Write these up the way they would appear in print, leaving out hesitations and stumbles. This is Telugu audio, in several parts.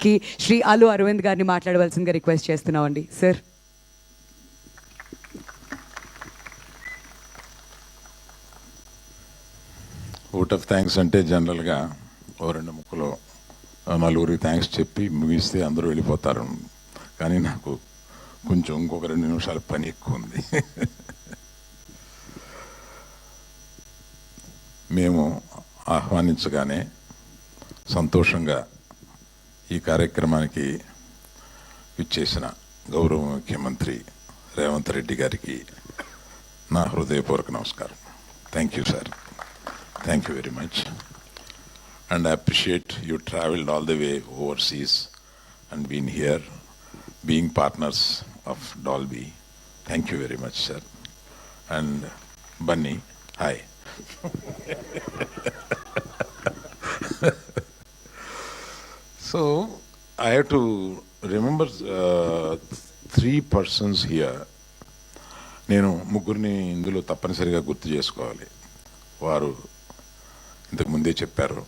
కి శ్రీ అల్లు అరవింద్ గారిని మాట్లాడవలసిందిగా రిక్వెస్ట్ చేస్తున్నామండి. సార్. ఓట్ ఆఫ్ థ్యాంక్స్ అంటే జనరల్గా ఓ రెండు ముక్కలో నలుగురికి థ్యాంక్స్ చెప్పి ముగిస్తే అందరూ వెళ్ళిపోతారు. కానీ నాకు కొంచెం ఇంకొక 2 నిమిషాల పని ఎక్కువ ఉంది. మేము ఆహ్వానించగానే సంతోషంగా ఈ కార్యక్రమానికి విచ్చేసిన గౌరవ ముఖ్యమంత్రి రేవంత్ రెడ్డి గారికి నా హృదయపూర్వక నమస్కారం. Thank you sir. Thank you very much. And I appreciate you traveled all the way overseas and been here, being partners of Dolby. Thank you very much, sir. And Bunny, hi. So, I have to remember 3 persons here. నేను ముగ్గురిని ఇందులో తప్పనిసరిగా గుర్తు చేసుకోవాలి. వారు ఇంతకు ముందే చెప్పారు.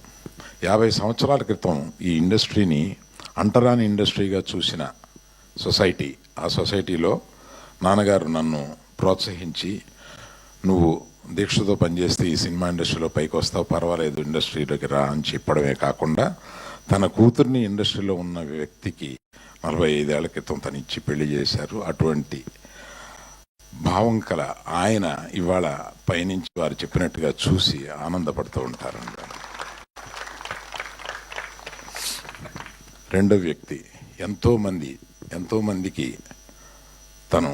50 సంవత్సరాల క్రితం ఈ ఇండస్ట్రీని అంటరాని ఇండస్ట్రీగా చూసిన సొసైటీ, ఆ సొసైటీలో నాన్నగారు నన్ను ప్రోత్సహించి నువ్వు దీక్షతో పనిచేస్తే ఈ సినిమా ఇండస్ట్రీలో పైకి వస్తావు, పర్వాలేదు ఇండస్ట్రీలోకి రా అని చెప్పడమే కాకుండా తన కూతుర్ని ఇండస్ట్రీలో ఉన్న వ్యక్తికి 45 ఏళ్ల క్రితం తను ఇచ్చి పెళ్లి చేశారు. అటువంటి భావం కల ఆయన ఇవాళ పైనుంచి వారు చెప్పినట్టుగా చూసి ఆనందపడుతూ ఉంటారండి. రెండో వ్యక్తి ఎంతో మందికి తను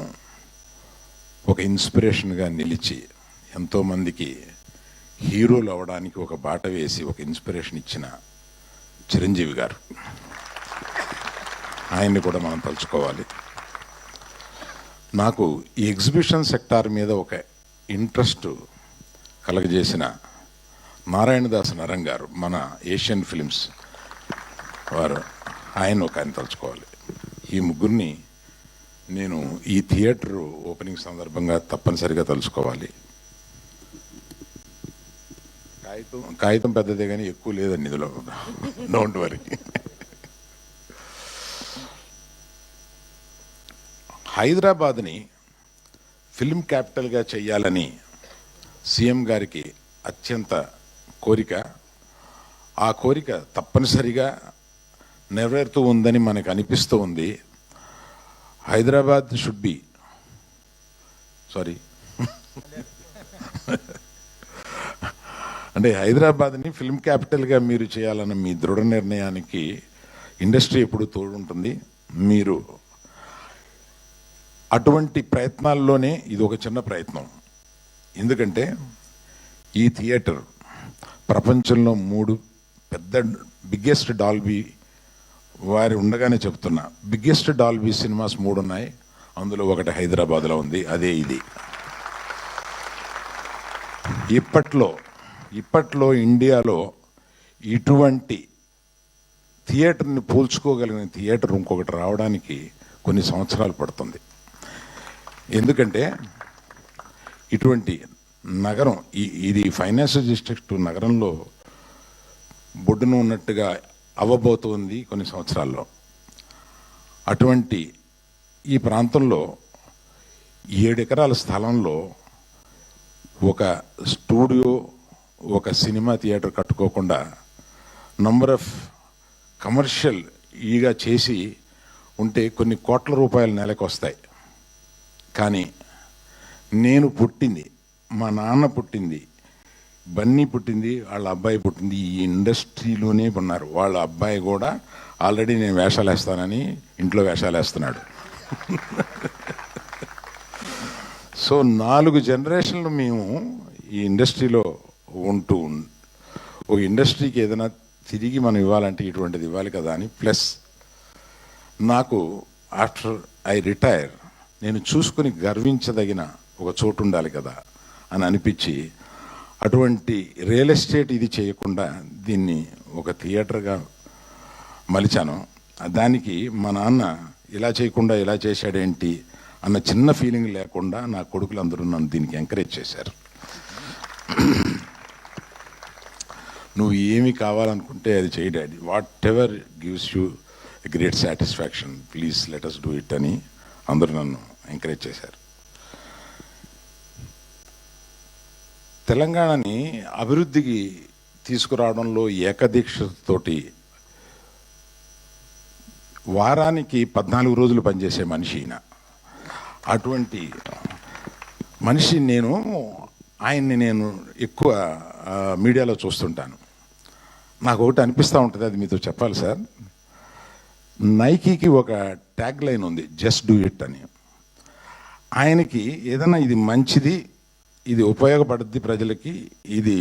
ఒక ఇన్స్పిరేషన్గా నిలిచి ఎంతోమందికి హీరోలు అవ్వడానికి ఒక బాట వేసి ఒక ఇన్స్పిరేషన్ ఇచ్చిన చిరంజీవి గారు. ఆయన్ని కూడా మనం తలుచుకోవాలి. నాకు ఈ ఎగ్జిబిషన్ సెక్టార్ మీద ఒక ఇంట్రెస్ట్ కలగజేసిన నారాయణదాస్ నరం గారు, మన ఏషియన్ ఫిలిమ్స్ వారు, ఆయన తలుచుకోవాలి. ఈ ముగ్గురిని నేను ఈ థియేటర్ ఓపెనింగ్ సందర్భంగా తప్పనిసరిగా తలుచుకోవాలి. కాగితం పెద్దదే కానీ ఎక్కువ లేదండి ఇందులో, డోంట్ వరీ. హైదరాబాద్ని ఫిల్మ్ క్యాపిటల్గా చేయాలని సీఎం గారికి అత్యంత కోరిక. ఆ కోరిక తప్పనిసరిగా నెరవేరుతూ ఉందని మనకు అనిపిస్తూ ఉంది. హైదరాబాద్ షుడ్ బి అంటే హైదరాబాద్ని ఫిల్మ్ క్యాపిటల్గా మీరు చేయాలన్న మీ దృఢ నిర్ణయానికి ఇండస్ట్రీ ఎప్పుడు తోడుంటుంది. మీరు అటువంటి ప్రయత్నాల్లోనే ఇది ఒక చిన్న ప్రయత్నం. ఎందుకంటే ఈ థియేటర్ ప్రపంచంలో 3 పెద్ద బిగ్గెస్ట్ డాల్బీ వారి ఉండగానే చెప్తున్నా, బిగ్గెస్ట్ డాల్బీ సినిమాస్ 3 ఉన్నాయి. అందులో ఒకటి హైదరాబాద్లో ఉంది, అదే ఇది. ఇప్పట్లో ఇండియాలో ఇటువంటి థియేటర్ని పోల్చుకోగలిగిన థియేటర్ ఇంకొకటి రావడానికి కొన్ని సంవత్సరాలు పడుతుంది. ఎందుకంటే ఇటువంటి నగరం, ఇది ఫైనాన్షియల్ డిస్ట్రిక్ట్ నగరంలో బొడ్డున ఉన్నట్టుగా అవ్వబోతుంది కొన్ని సంవత్సరాల్లో. అటువంటి ఈ ప్రాంతంలో 7 ఎకరాల స్థలంలో ఒక స్టూడియో, ఒక సినిమా థియేటర్ కట్టుకోకుండా నంబర్ ఆఫ్ కమర్షియల్ ఈగా చేసి ఉంటే కొన్ని కోట్ల రూపాయలు నెలకు వస్తాయి. కానీ నేను పుట్టింది, మా నాన్న పుట్టింది, బన్నీ పుట్టింది, వాళ్ళ అబ్బాయి పుట్టింది ఈ ఇండస్ట్రీలోనే ఉన్నారు. వాళ్ళ అబ్బాయి కూడా ఆల్రెడీ నేను వేషాలు వేస్తానని ఇంట్లో వేషాలు వేస్తున్నాడు. సో 4 జనరేషన్లు మేము ఈ ఇండస్ట్రీలో ఉంటూ ఒక ఇండస్ట్రీకి ఏదైనా తిరిగి మనం ఇవ్వాలంటే ఇటువంటిది ఇవ్వాలి కదా అని. ప్లస్ నాకు ఆఫ్టర్ ఐ రిటైర్ నేను చూసుకుని గర్వించదగిన ఒక చోటు ఉండాలి కదా అని అనిపించి అటువంటి రియల్ ఎస్టేట్ ఇది చేయకుండా దీన్ని ఒక థియేటర్గా మలిచాను. దానికి మా నాన్న ఇలా చేయకుండా ఇలా చేశాడేంటి అన్న చిన్న ఫీలింగ్ లేకుండా నా కొడుకులందరూ నన్ను దీనికి ఎంకరేజ్ చేశారు. నువ్వు ఏమి కావాలనుకుంటే అది చేయి daddy, whatever gives you great satisfaction, please let us do it అని అందరూ నన్ను ఎంకరేజ్ చేశారు. తెలంగాణని అభివృద్ధికి తీసుకురావడంలో ఏకదీక్షతోటి వారానికి 14 రోజులు పనిచేసే మనిషి ఈయన. అటువంటి మనిషి ఆయన్ని నేను ఎక్కువ మీడియాలో చూస్తుంటాను. నాకు ఒకటి అనిపిస్తూ ఉంటుంది, అది మీతో చెప్పాలి సార్. నైకీకి ఒక ట్యాగ్ లైన్ ఉంది, జస్ట్ డూ ఇట్ అని. ఆయనకి ఏదైనా ఇది మంచిది, ఇది ఉపయోగపడుద్ది ప్రజలకి, ఇది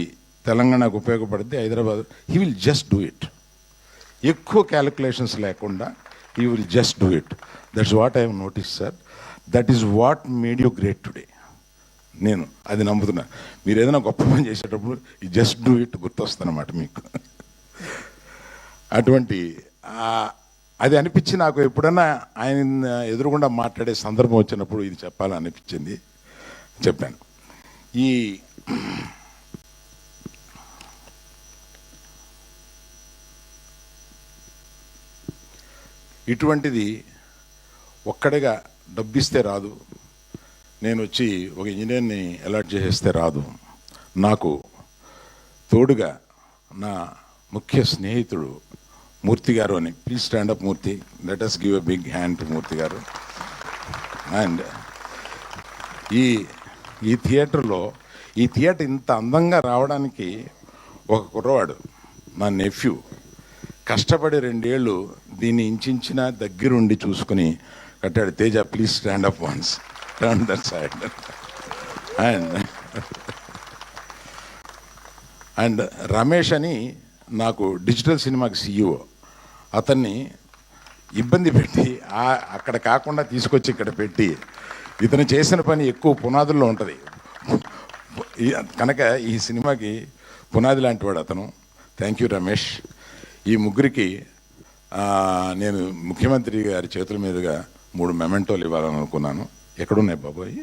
తెలంగాణకు ఉపయోగపడుద్ది, Hyderabad, he will just do it. ఎక్కువ క్యాలిక్యులేషన్స్ లేకుండా he will just do it. That's what I have notice sir. That is what made you great today. నేను అది నమ్ముతున్నా. మీరు ఏదైనా గొప్ప పని చేసేటప్పుడు ఈ జస్ట్ డూ ఇట్ గుర్తొస్తుందన్నమాట మీకు. అటువంటి అది అనిపించి నాకు ఎప్పుడన్నా ఆయన ఎదురుగుండా మాట్లాడే సందర్భం వచ్చినప్పుడు ఇది చెప్పాలని అనిపించింది, చెప్పాను. ఇటువంటిది ఒక్కడిగా డబ్బిస్తే రాదు, నేను వచ్చి ఒక ఇంజనీర్ని అలాట్ చేసేస్తే రాదు. నాకు తోడుగా నా ముఖ్య స్నేహితుడు మూర్తి గారు అని. Please stand up Murthy, let us give a big hand to Murthy garu. And ఈ థియేటర్లో, ఈ థియేటర్ ఇంత అందంగా రావడానికి ఒక కుర్రవాడు, నా నెఫ్యూ, కష్టపడి 2 ఏళ్ళు దీన్ని ఇంచిన దగ్గరుండి చూసుకుని కట్టాడు. Teja, please stand up once, turn that side. And Ramesh అని నాకు డిజిటల్ సినిమాకి CEO, అతన్ని ఇబ్బంది పెట్టి అక్కడ కాకుండా తీసుకొచ్చి ఇక్కడ పెట్టి, ఇతను చేసిన పని ఎక్కువ పునాదుల్లో ఉంటుంది కనుక ఈ సినిమాకి పునాది లాంటి వాడు అతను. Thank you Ramesh. ఈ ముగ్గురికి నేను ముఖ్యమంత్రి గారి చేతుల మీదుగా 3 మెమెంటోలు ఇవ్వాలని అనుకున్నాను. ఎక్కడున్నాయి బాబోయ్?